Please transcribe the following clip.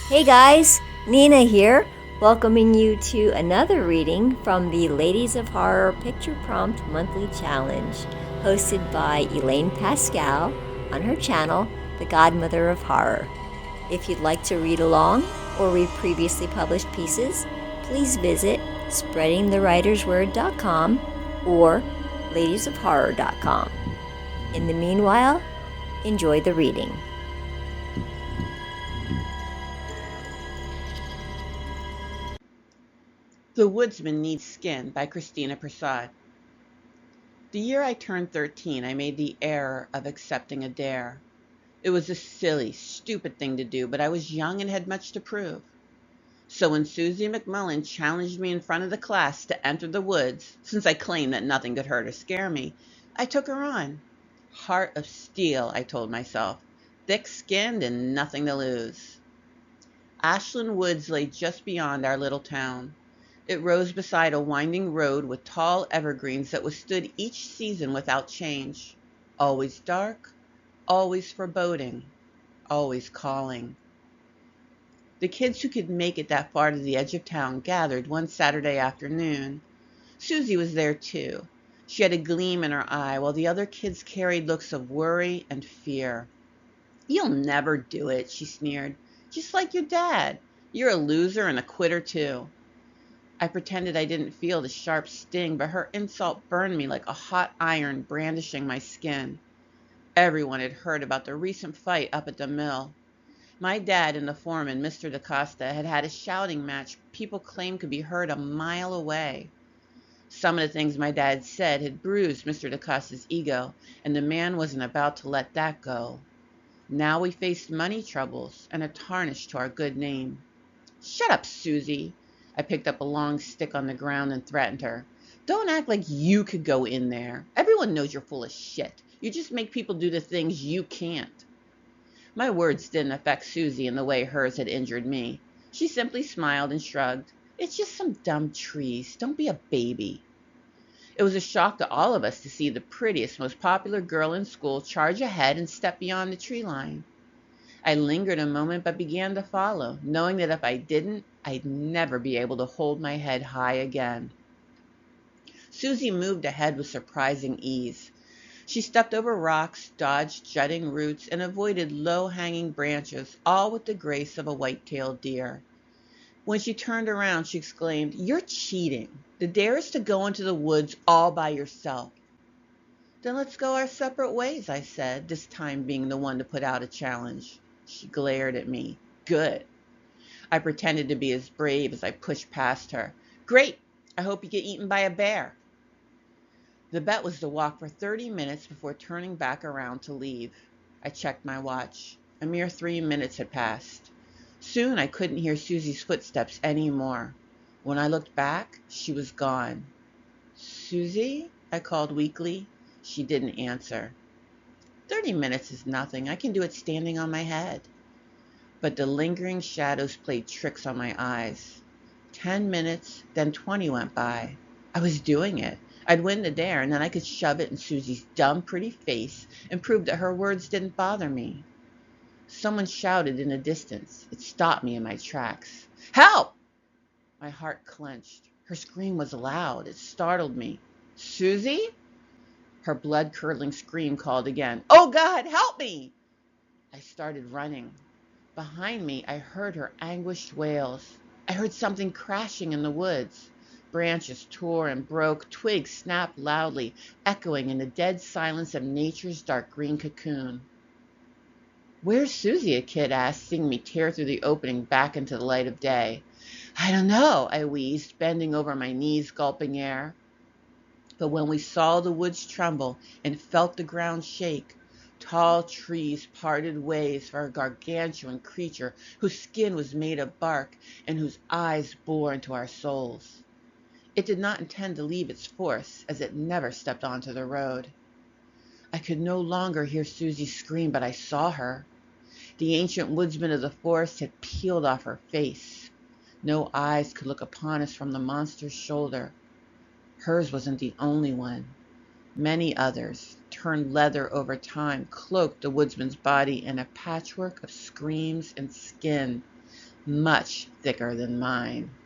Hey guys, Nina here, welcoming you to another reading from the Ladies of Horror Picture Prompt Monthly Challenge, hosted by Elaine Pascale on her channel, The Godmother of Horror. If you'd like to read along or read previously published pieces, please visit spreadingthewritersword.com or ladiesofhorror.com. In the meanwhile, enjoy the reading. The Woodsman Needs Skin by Christina Persaud. The year I turned 13, I made the error of accepting a dare. It was a silly, stupid thing to do, but I was young and had much to prove. So when Susie McMullen challenged me in front of the class to enter the woods, since I claimed that nothing could hurt or scare me, I took her on. Heart of steel, I told myself, thick-skinned and nothing to lose. Ashland Woods lay just beyond our little town. It rose beside a winding road with tall evergreens that withstood each season without change. Always dark, always foreboding, always calling. The kids who could make it that far to the edge of town gathered one Saturday afternoon. Susie was there too. She had a gleam in her eye, while the other kids carried looks of worry and fear. "You'll never do it," she sneered. "Just like your dad. You're a loser and a quitter too." I pretended I didn't feel the sharp sting, but her insult burned me like a hot iron brandishing my skin. Everyone had heard about the recent fight up at the mill. My dad and the foreman, Mr. DaCosta, had had a shouting match people claimed could be heard a mile away. Some of the things my dad said had bruised Mr. DaCosta's ego, and the man wasn't about to let that go. Now we faced money troubles and a tarnish to our good name. "Shut up, Susie." I picked up a long stick on the ground and threatened her. "Don't act like you could go in there. Everyone knows you're full of shit. You just make people do the things you can't." My words didn't affect Susie in the way hers had injured me. She simply smiled and shrugged. "It's just some dumb trees. Don't be a baby." It was a shock to all of us to see the prettiest, most popular girl in school charge ahead and step beyond the tree line. I lingered a moment but began to follow, knowing that if I didn't, I'd never be able to hold my head high again. Susie moved ahead with surprising ease. She stepped over rocks, dodged jutting roots, and avoided low-hanging branches, all with the grace of a white-tailed deer. When she turned around, she exclaimed, "You're cheating. The dare is to go into the woods all by yourself." "Then let's go our separate ways," I said, this time being the one to put out a challenge. She glared at me. "Good." I pretended to be as brave as I pushed past her. "Great. I hope you get eaten by a bear." The bet was to walk for 30 minutes before turning back around to leave. I checked my watch. A mere 3 minutes had passed. Soon I couldn't hear Susie's footsteps anymore. When I looked back, she was gone. "Susie?" I called weakly. She didn't answer. 30 minutes is nothing. I can do it standing on my head. But the lingering shadows played tricks on my eyes. 10 minutes, then 20 went by. I was doing it. I'd win the dare, and then I could shove it in Susie's dumb, pretty face and prove that her words didn't bother me. Someone shouted in the distance. It stopped me in my tracks. "Help!" My heart clenched. Her scream was loud. It startled me. "Susie?" Her blood-curdling scream called again. "Oh, God, help me!" I started running. Behind me, I heard her anguished wails. I heard something crashing in the woods. Branches tore and broke, twigs snapped loudly, echoing in the dead silence of nature's dark green cocoon. "Where's Susie?" a kid asked, seeing me tear through the opening back into the light of day. "I don't know," I wheezed, bending over my knees, gulping air. But when we saw the woods tremble and felt the ground shake, tall trees parted ways for a gargantuan creature whose skin was made of bark and whose eyes bore into our souls. It did not intend to leave its force, as it never stepped onto the road. I could no longer hear Susie scream, but I saw her. The ancient woodsman of the forest had peeled off her face. No eyes could look upon us from the monster's shoulder. Hers wasn't the only one. Many others, turned leather over time, cloaked the woodsman's body in a patchwork of screams and skin. much thicker than mine.